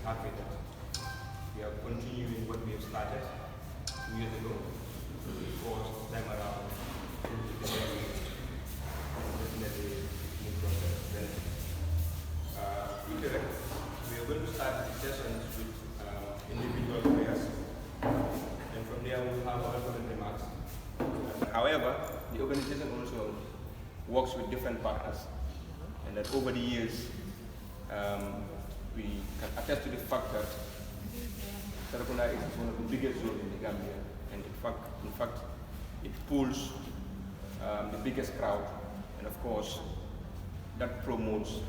happy that we are continuing what we have started 2 years ago. Of course, time around, definitely new process. Then, we are going to start the sessions with individual players, and from there we'll have our opening remarks. However, the organization also works with different partners, and that over the years, we can attest to the fact that Serrekunda is one of the biggest zones in the Gambia, and in fact, it pulls the biggest crowd, and of course, that promotes,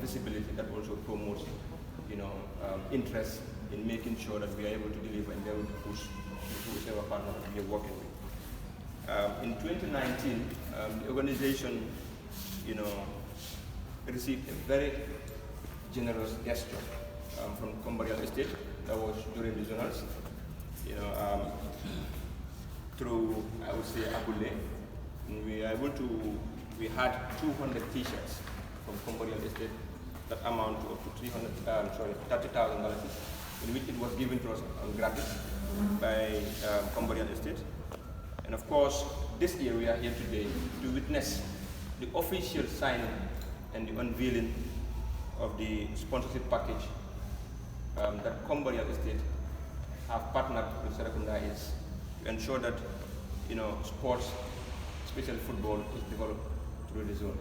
visibility. That also promotes, interest in making sure that we are able to deliver and be able to push whichever partner that we are working with. In 2019, the organization, received a very generous gesture from Kombo Estate. That was during the zonals, through, I would say, Abule. And we had 200 t-shirts from Kombo Estate that amount to up to $30,000, in which it was given to us on gratis by Kombo Estate. And of course, this year we are here today to witness the official signing and the unveiling of the sponsorship package that Kombo Estate have partnered with Serrekunda is to ensure that sports, especially football, is developed through the zone.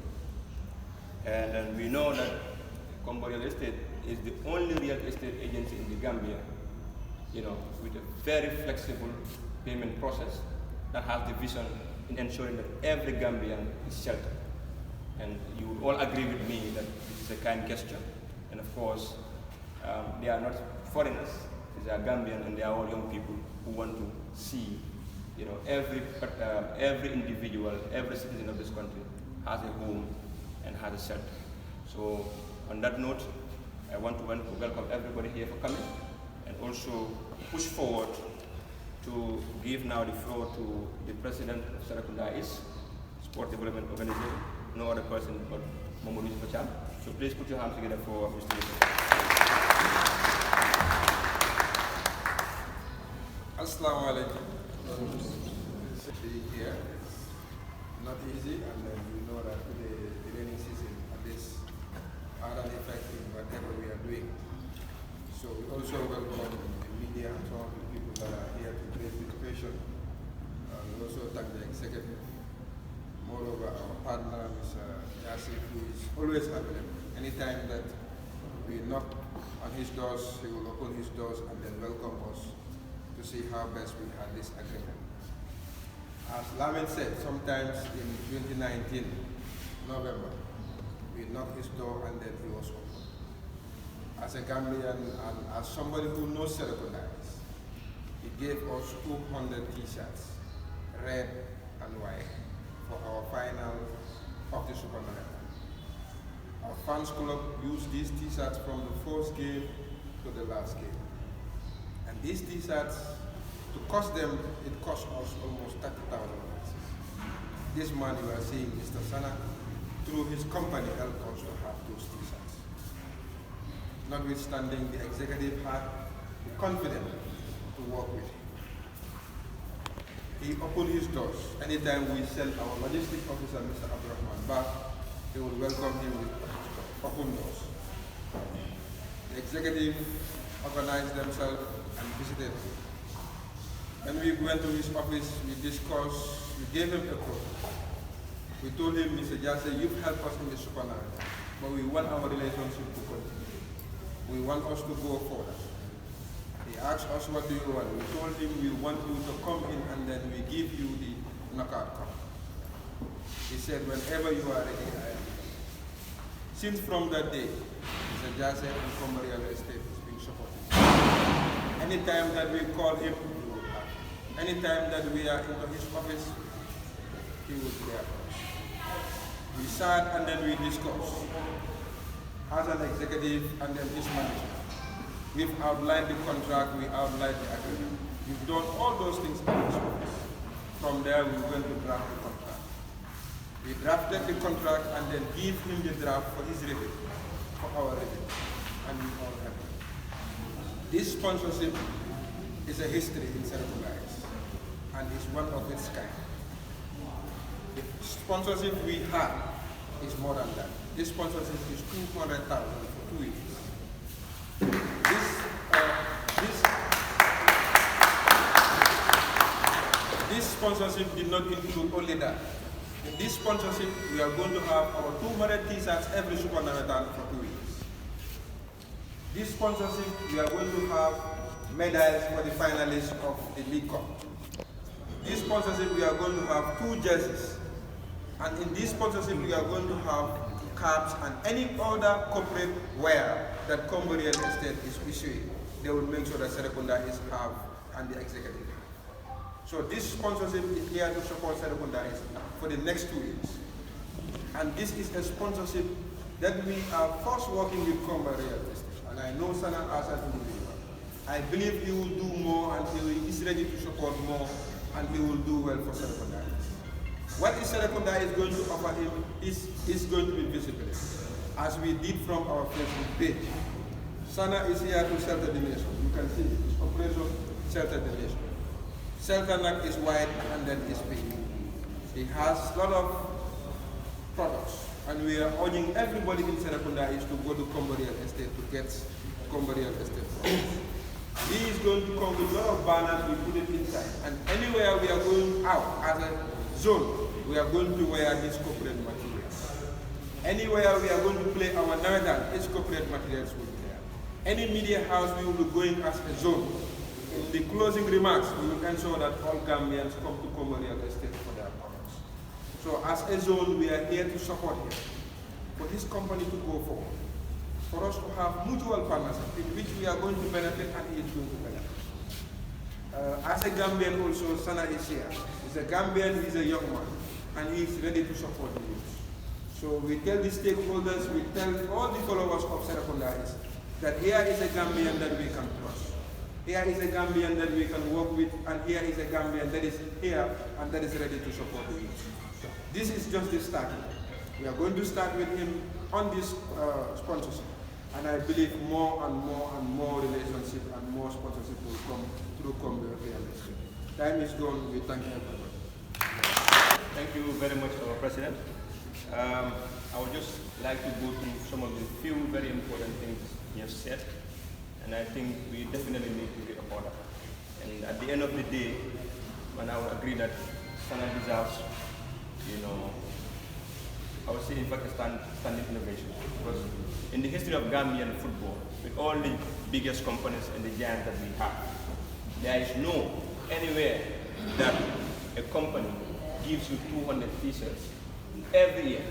And we know that Kombo Estate is the only real estate agency in the Gambia, with a very flexible payment process that has the vision in ensuring that every Gambian is sheltered. And you will all agree with me that this is a kind gesture. And of course, they are not foreigners, they are Gambian, and they are all young people who want to see, every individual, every citizen of this country has a home and has a shelter. So on that note, I want to welcome everybody here for coming, and also push forward to give now the floor to the president of Serrekunda Sport Development Organization, no other person but Momo Pacham. So please put your hands together for Mr. Assalamu alaikum. Being here, not easy, and then you know that the rainy season at this are affecting whatever we are doing. So we also welcome the media and some of the people that are here to create participation. We also thank the executive. Moreover, our partner, Mr. Yasif, who is always available. Anytime that we knock on his doors, he will open his doors and then welcome us to see how best we had this agreement. As Lamin said, sometimes in 2019, November, we knocked his door and then he was open. As a Gambian and as somebody who knows Serrekunda, he gave us 200 t-shirts, red and white, for our final of the Super Marathon. Our fans club used these t-shirts from the first game to the last game. And these t-shirts, to cost them, it cost us almost $30,000. This man you are seeing, Mr. Sana, through his company helped us to have those t-shirts. Notwithstanding, the executive had the confidence to work with him. he opened his doors. Anytime we send our logistic officer, Mr. Abdurrahman, back, they will welcome him with open doors. The executive organized themselves and visited him. When we went to his office, we discussed, we gave him a quote. We told him, Mr. Jase, you've helped us in the supermarket, but we want our relationship to continue. We want us to go further. He asked us, what do you want? We told him, we want you to come in and then we give you the knockout cup. He said, whenever you are ready, I am. Since from that day, Mr. Jase and Kombo Real Estate has been supported. Anytime that we call him, he will have. Anytime that we are into his office, he will be there for us. We sat and then we discussed as an executive and then his management. We've outlined the contract, we outlined the agreement. We've done all those things in his office. From there, we went to draft the contract. We drafted the contract and then gave him the draft for his review, for our review, and we all happy. This sponsorship is a history in Serrekunda and is one of its kind. The sponsorship we have is more than that. This sponsorship is 200,000 for 2 years. This sponsorship did not include only that. In this sponsorship, we are going to have our 200 t-shirts every Super Narathon for 2 years. This sponsorship, we are going to have medals for the finalists of the League Cup. This sponsorship, we are going to have 2 jerseys. And in this sponsorship, we are going to have caps and any other corporate wear that Kombo Real Estate is issuing. They will make sure that Serrekunda is have and the executive. So this sponsorship is here to support Serrekunda for the next 2 years. And this is a sponsorship that we are first working with Kombo Real Estate. And I know Sana as an individual. I believe he will do more and he is ready to support more and he will do well for Serrekunda. What Serrekunda is going to offer him is going to be visible, as we did from our Facebook page. Sana is here to shelter the nation. You can see it's Operation Shelter the Nation. Shelter is white and then is pink. He has a lot of products, and we are urging everybody in Serrekunda is to go to Kombo Real Estate to get Kombo Real Estate products. He is going to come with a lot of banners, we put it inside. And anywhere we are going out as a zone, we are going to wear these corporate materials. Anywhere we are going to play our Narathon, these corporate materials will be there. Any media house we will be going as a zone. In the closing remarks, we will ensure that all Gambians come to Kombo Real Estate for their products. So as a zone, we are here to support him, for his company to go forward, for us to have mutual partnership in which we are going to benefit and he is going to benefit. As a Gambian also, Sana is here. He's a Gambian, he's a young man, and he is ready to support the youth. So we tell the stakeholders, we tell all the followers of Serrekunda that here is a Gambian that we can trust. Here is a Gambian that we can work with, and here is a Gambian that is here and that is ready to support the youth. So this is just the starting. We are going to start with him on this sponsorship. And I believe more and more and more relationship and more sponsorship will come through Kombo Real Estate. Time is gone. We thank everybody. Thank you very much, our President. I would just like to go through some of the few very important things you have said, and I think we definitely need to get a order. And at the end of the day, when I would agree that Sana deserves, I would say in fact a standing innovation, because in the history of Gambian football, with all the biggest companies and the giants that we have, there is no anywhere that a company gives you 200 t-shirts every year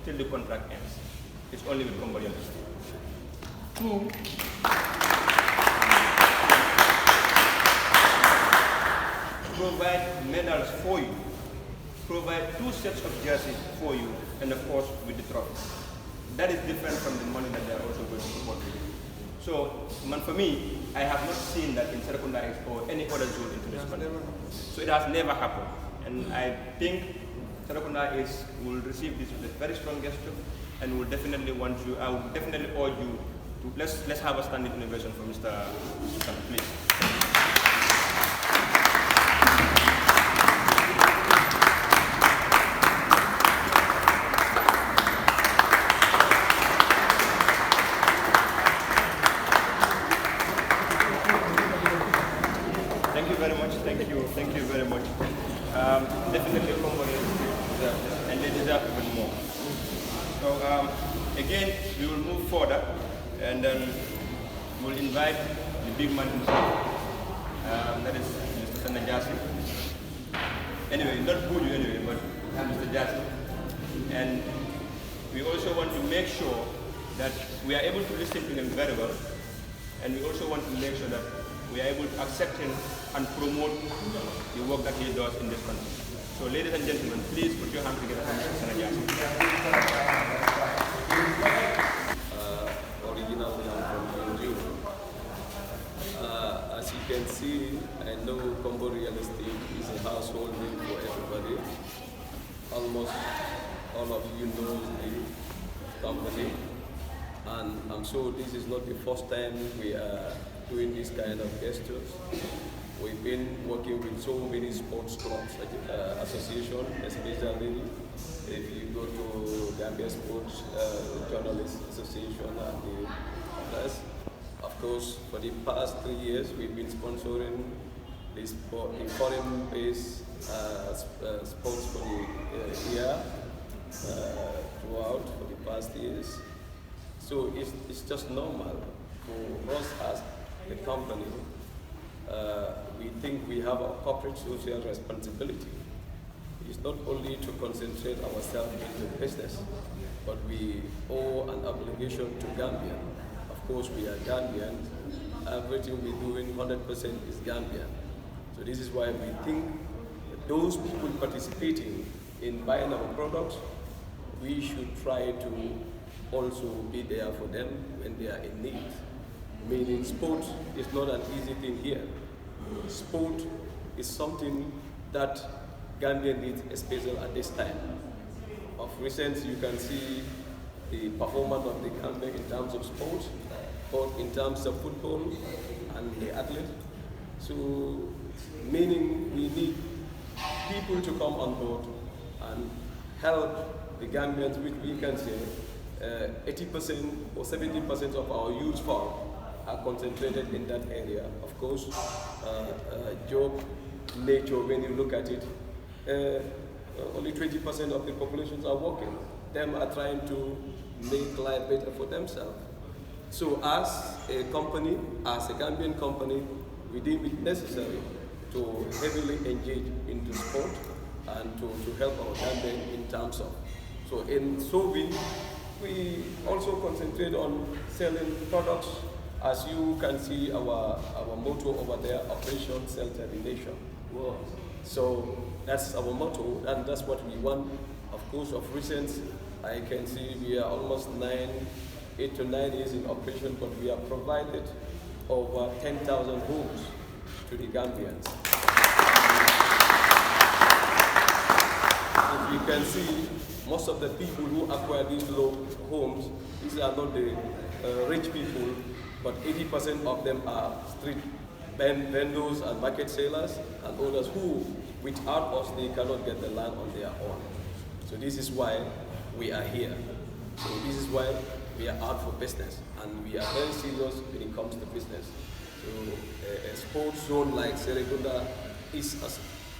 till the contract ends. It's only with Kombo Real Estate. Two, provide medals for you, provide 2 sets of jerseys for you, and of course with the trophies. That is different from the money that they are also going to support you. So, for me, I have not seen that in Serrekunda or any other zone into this country. So it has never happened. And I think Serrekunda will receive this with a very strong gesture, and will definitely want you, I will definitely urge you to, let's have a standing innovation for Mr. Please. the Kombo deserve this, and they deserve even more. So again, we will move further, and then we'll invite the big man himself. That is Mr. Najasi. Anyway, not Buju anyway, but Mr. Jasi. And we also want to make sure that we are able to listen to him very well, and we also want to make sure that we are able to accept him and promote the work that he does in this country. So ladies and gentlemen, please put your hands together for Mr. Sanajasi. Originally I'm from Kombo. As you can see, I know Kombo Real Estate is a household name for everybody. Almost all of you know the company. And I'm sure this is not the first time we are doing this kind of gestures. We've been working with so many sports clubs, association, especially if you go to Gambia Sports Journalists Association and the others. Of course, for the past 3 years, we've been sponsoring the foreign-based sports for the year throughout for the past years. So it's just normal for us as a company. We think we have a corporate social responsibility. It's not only to concentrate ourselves into business, but we owe an obligation to Gambia. Of course, we are Gambian. Everything we're doing 100% is Gambian. So this is why we think that those people participating in buying our products, we should try to also be there for them when they are in need. Meaning sport is not an easy thing here. Sport is something that Gambia needs, especially at this time. Of recent, you can see the performance of the Gambia in terms of sport, both in terms of football and the athlete. So, meaning we need people to come on board and help the Gambians, which we can say 80% or 70% of our youth fund are concentrated in that area. Of course, job nature, when you look at it, only 20% of the populations are working. Them are trying to make life better for themselves. So as a company, as a Gambian company, we deem it necessary to heavily engage into sport and to help our Gambian in terms of. So in Sovi, we also concentrate on selling products. As you can see, our motto over there, Operation Self-Termination. Wow. So that's our motto, and that's what we want. Of course, of recent, I can see we are almost 8 to 9 years in operation, but we have provided over 10,000 homes to the Gambians. If you can see, most of the people who acquire these low homes, these are not the rich people, but 80% of them are street vendors and market sellers and others who, without us, they cannot get the land on their own. So this is why we are here. So this is why we are out for business, and we are very serious when it comes to business. So a sports zone like Serrekunda is,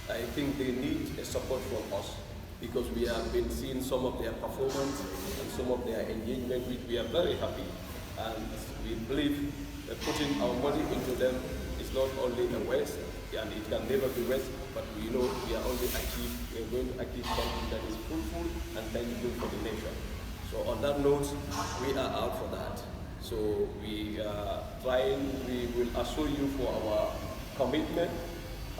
I think they need a support from us, because we have been seeing some of their performance and some of their engagement, which we are very happy. And we believe that putting our money into them is not only a waste, and it can never be waste, but we know we are going to achieve something that is fruitful and tangible for the nation. So on that note, we are out for that. So we are trying, we will assure you for our commitment,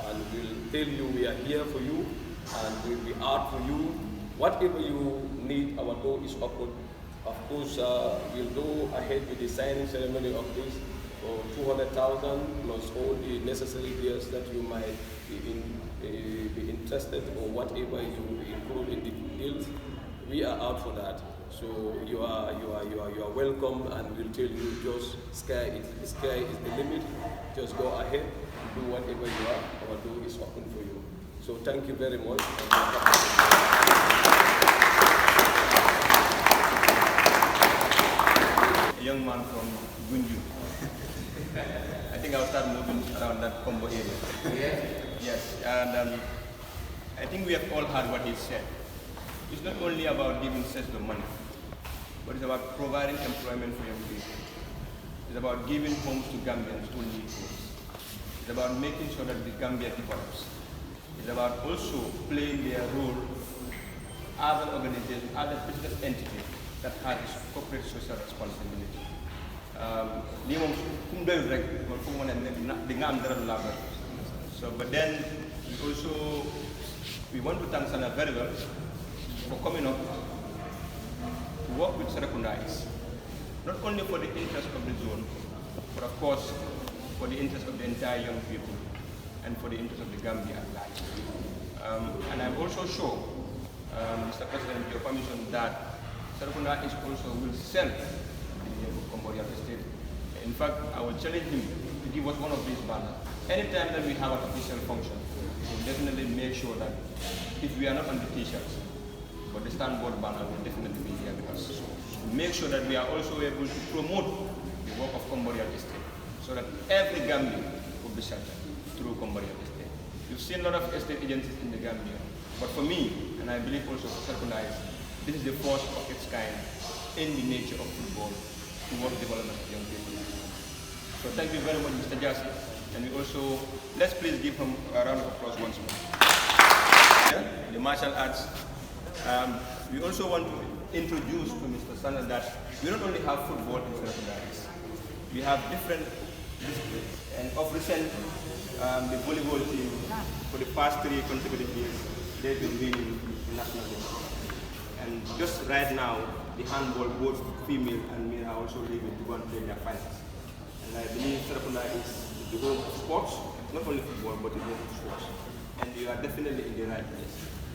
and we'll tell you we are here for you, and we'll be out for you. Whatever you need, our door is open. Of course, we'll go ahead with the signing ceremony of this for 200,000 plus all the necessary deals that you might be interested, or whatever you include in the deals. We are out for that. So you are welcome, and we'll tell you just sky is the limit. Just go ahead, do whatever you are. Our door is open for you. So thank you very much. A young man from Gunju. I think I'll start moving around that Kombo area. Yes. And I think we have all heard what he said. It's not only about giving sets the money, but it's about providing employment for young people. It's about giving homes to Gambians who need homes. It's about making sure that the Gambia develops. It's about also playing their role as an organization, as a business entity that has corporate social responsibility. So, but then we want to thank Sana very well for coming up to work with Serrekunda, not only for the interest of the zone, but of course for the interest of the entire young people and for the interest of the Gambia at large. And I'm also sure, Mr. President, with your permission, that Serrekunda also will sell the Kombo estate. In fact, I will challenge him to give us one of these banners. Anytime that we have an official function, we'll definitely make sure that if we are not on the t-shirts, but the standboard banner will definitely be here with us. So make sure that we are also able to promote the work of Kombo estate, so that every Gambian will be sheltered through Kombo estate. You've seen a lot of estate agencies in the Gambia, but for me, and I believe also for Serrekunda, this is the first of its kind in the nature of football towards development of young people. So thank you very much, Mr. Jassy. And we also, let's please give him a round of applause once more. The martial arts. We also want to introduce to Mr. Sana that we don't only have football in Serrekunda. We have different disciplines. And of recent, the volleyball team, for the past 3 consecutive years, they've been winning the national game. And just right now, the handball, both female and male, are also leaving to go and play their finals. And I believe Serrekunda is the home of sports, not only football, but the home of sports. And you are definitely in the right place.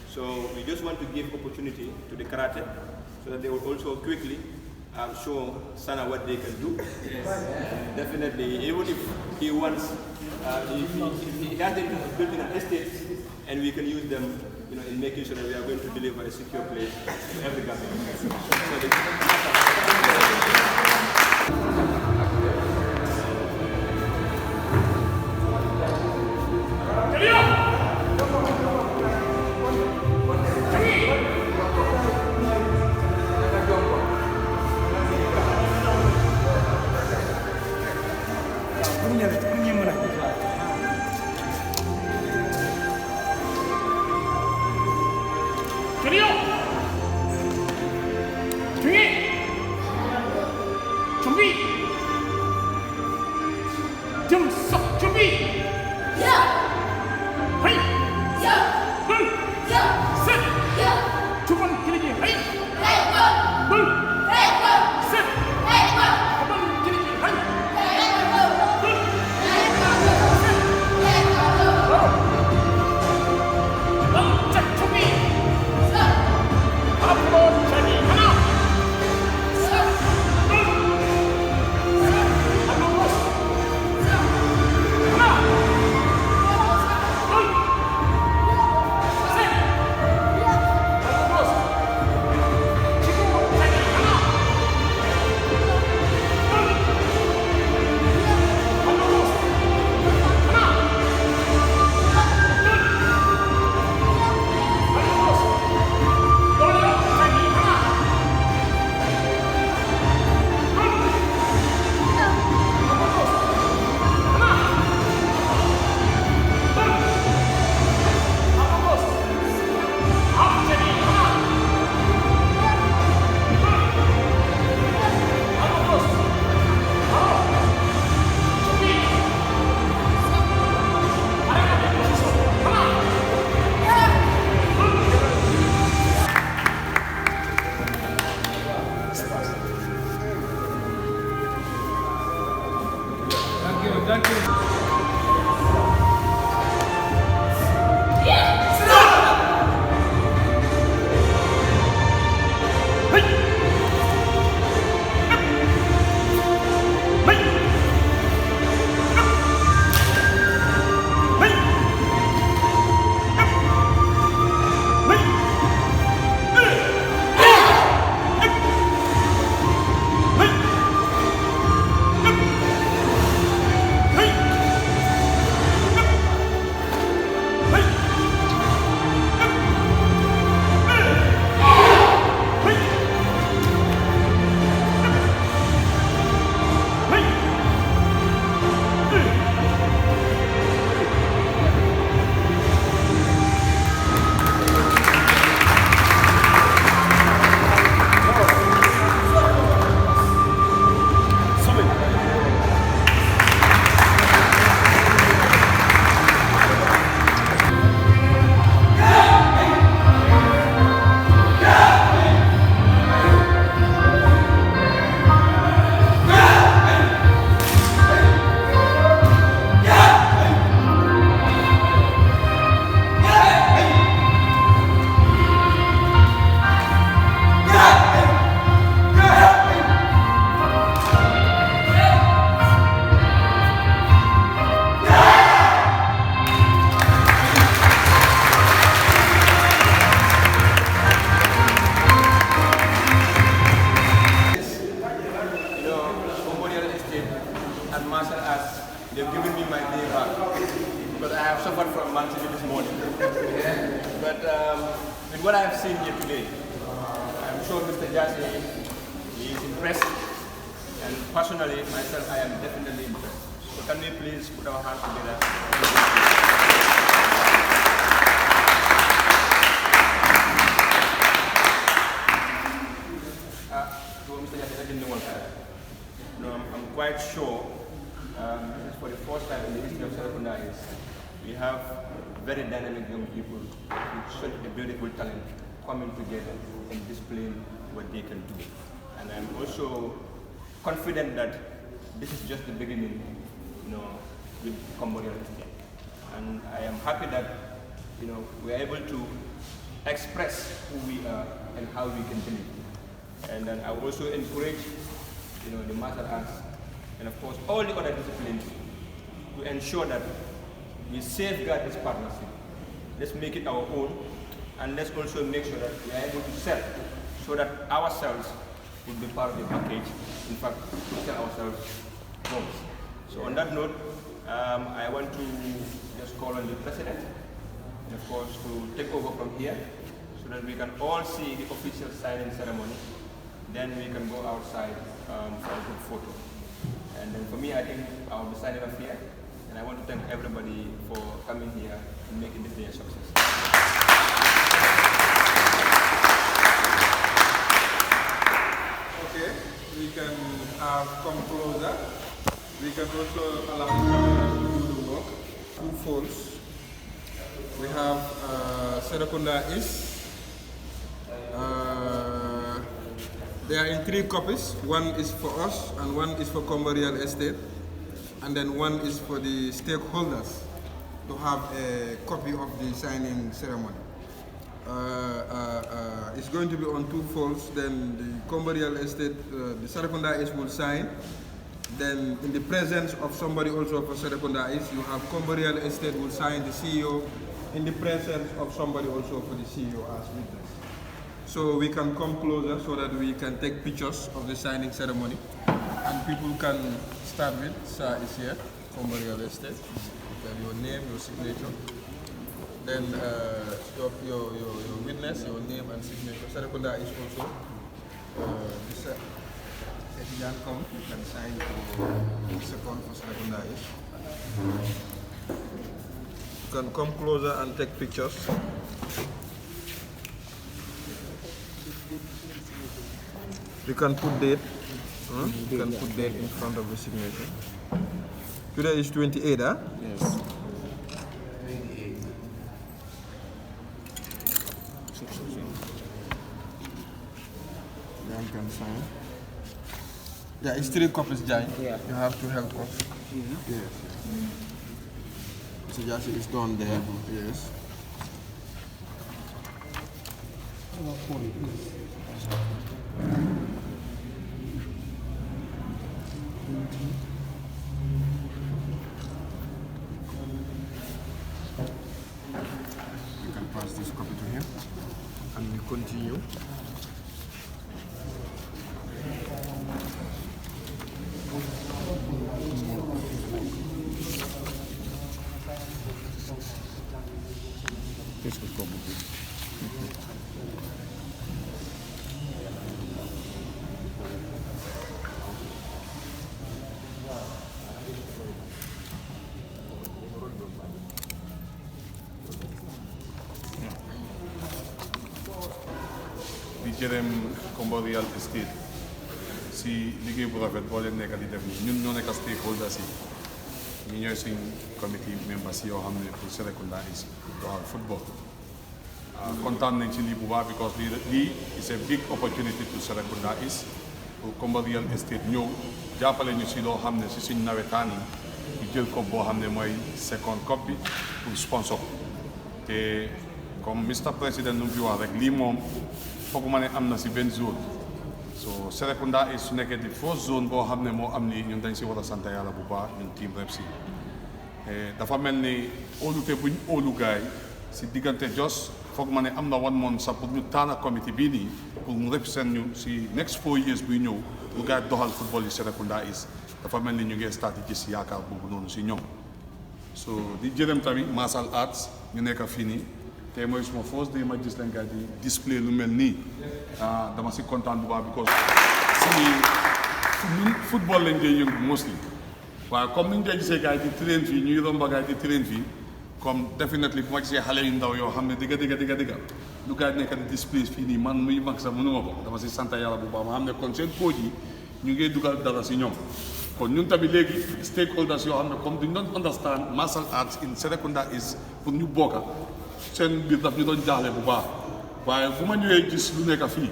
So we just want to give opportunity to the karate, so that they will also quickly show Sana what they can do. Yes. Definitely, even if he wants, if he has them built in an estate, and we can use them, in making sure that we are going to deliver a secure place to every Gambian. I have seen here today, I'm sure Mr. Jassy is impressed, and personally, myself, I am definitely impressed. So can we please put our hands together? Mr. Jassy, I didn't know one time. No, I'm quite sure this is for the first time in the history of Serrekunda we have very dynamic young people with such a beautiful talent coming together and displaying what they can do. And I'm also confident that this is just the beginning, with Kombo real estate. And I am happy that, we are able to express who we are and how we can do it. And then I will also encourage, the martial arts and of course all the other disciplines to ensure that we safeguard this partnership. Let's make it our own, and let's also make sure that we are able to sell so that ourselves will be part of the package. In fact, we sell ourselves homes. So on that note, I want to just call on the president, and of course to take over from here so that we can all see the official signing ceremony. Then we can go outside for a good photo. And then for me, I think I'll be signing off here. And I want to thank everybody for coming here and making this day a success. Okay, we can come closer. We can also allow the to do the work. 2 folds. We have Serrekunda East. They are in 3 copies. One is for us, and one is for Kombo Real Estate, and then one is for the stakeholders to have a copy of the signing ceremony. It's going to be on 2 folds. Then the Kombo Real Estate, the Serrekunda East will sign. Then in the presence of somebody also for Serrekunda East, you have Kombo Real Estate will sign the CEO in the presence of somebody also for the CEO as witness. So we can come closer so that we can take pictures of the signing ceremony. And people can start with, Sir is here, Kombo Real Estate. Then your name, your signature. Then your witness, your name and signature. Serrekunda is also, if you can come, you can sign for the second for Serrekunda is. You can come closer and take pictures. You can put date. You can put date in front of the signature. Today is 28, huh? Yes. 28. Jan can sign. Yeah, it's 3 copies, Jai. Yeah. You have to help us. Yes. So just it's done there. Yes. You can pass this copy to him, and we continue. This was probably. di jërëm Kombo Real Estate si liggéey bu rafet boo leen nekk di def nii ñun ñoo nekk stakeholders yi ñi ñooy suñ committee members yoo xam ne pour Serrekunda is doxal football kontaan nañ ci lii bu baax because lii is a big opportunity to Serrekunda is pour Kombo Real Estate ñëw jàppale ñu si loo xam ne si suñ nawetaan yi ñu jël ko boo xam ne mooy second cup bi pour sponsor te comme Mr President nu mu fi wax rek lii moom fooguma ne am na si benn zone so Serrekunda is su nekkee di first zone boo xam ne moo am lii ñun dañ si war a sant yàlla bu baax ñun team rep si dafa mel ni óolute buñ óolu gaay si diggante Jos foog ma ne am na 1 month sax pour ñu tànn comité bii nii pour mu represent ñu si next 4 years buy ñëw pour gaay doxal football yi Serrekunda is dafa mel ni ñu ngi start gis yaakaar boobu noonu si ñoom so di jërëm tamit martial arts ñu nekk fii nii te tey mooy suma first day ma gis leen gars di display lu mel nii dama si kontaan bu baax because si football lañ dee yëngu mostly waaye comme ni ñu koy gisee gars yi di train fii ñuy romba gars yi di train fii comme definitely bu ma gisee xale yu ndaw yoo xam ne digga lu gars yi nekk di display fii nii man muy mag sax mënuma ko dama si sant yàlla bu baax ma xam ne kon seen coach yi ñu ngi dugal dara si ñoom kon ñun tamit léegi stakeholders yoo xam ne comme duñ doon understand martial arts in Serrekunda is pour ñu bokka seen biir daf ñu doon jaaxle bu baax waaye bu ma ñëwee gis lu nekk fii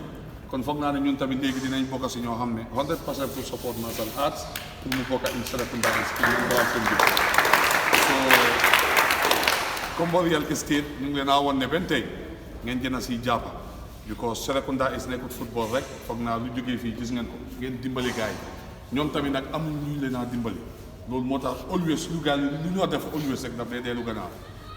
kon foog naa ne ñun tamit léegi dinañ bokka si ñoo xam ne 100% pour support martial arts pour ñu bokka in Serrekunda is pour ñu bokka seen biir so Kombo real estate ñu ngi leen a woon ne benn tey ngeen gën a si jàppa because Serrekunda is nekkul football rek foog naa lu jógee fii gis ngeen ko ngeen dimbali gars yi ñoom tamit nag amul ñu leen a dimbali loolu moo tax always lu gars yi lu ñoo def always rek daf lay dellu gannaaw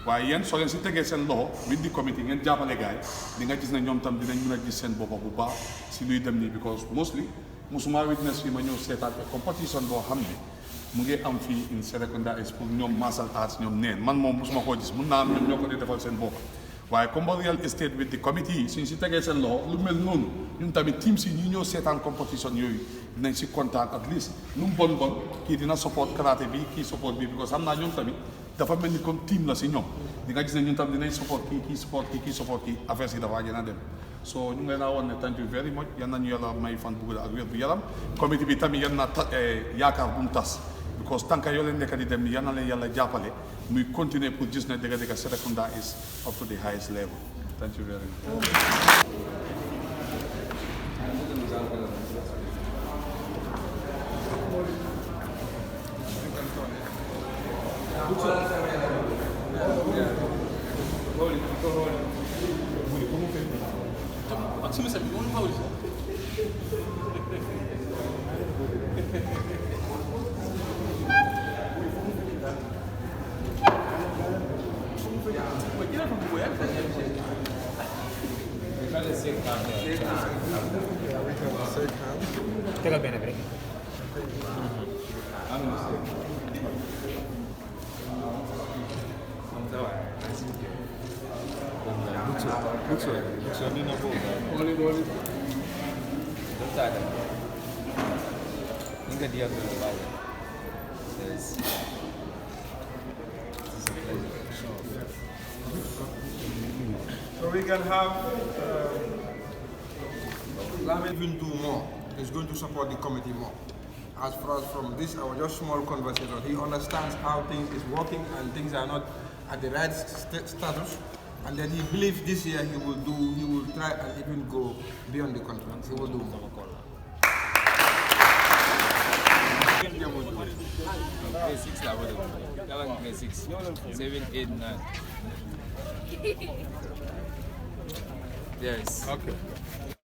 waaye yéen soo leen si tegee seen loxo with the committee ngeen jàppale gars yi di nga gis ne ñoom tam dinañ mën a gis seen boppa bu baax si luy dem nii because mostly musuma witness fii ma ñëw seetaat competition boo xam ne mu ngi am fii in Serrekunda is pour ñoom martial arts ñoom neen man moom musuma koo gis mun naa am ñoom ñoo ko di defal seen bopp waaye Kombo real estate with the committee yi suñ si tegee seen loxo lu mel noonu ñun tamit team si ñi ñëw seetaan competition yooyu dinañ si kontaan at least nu mu bon kii dina support karaté bi kii support bi because xam naa ñoom tamit dafa mel ni comme team la si ñoom di nga gis ne ñun tam dinañ support kii support kii affaire si dafa gën a dem so ñu ngi leen a woon ne thank you very much yan nañu yàlla may fan bu gudd ak wér bu yaram comité bi tamit yan na yaakaar bu mu tas because tànka yoo leen nekk di dem ni yan na leen yàlla jàppale muy continuer pour gis ne dëgg Serrekunda is up to the highest level thank you very much. Tegal benn bi rek. So we can have Lamin even do more. He's going to support the committee more. As far as from this, our just small conversation, he understands how things is working and things are not at the right status. And then he believes this year he will try and even go beyond the contract. He will do more. Grade 6 lah boleh. Kawan grade 6. 7, 8, 9. Yes. Okay.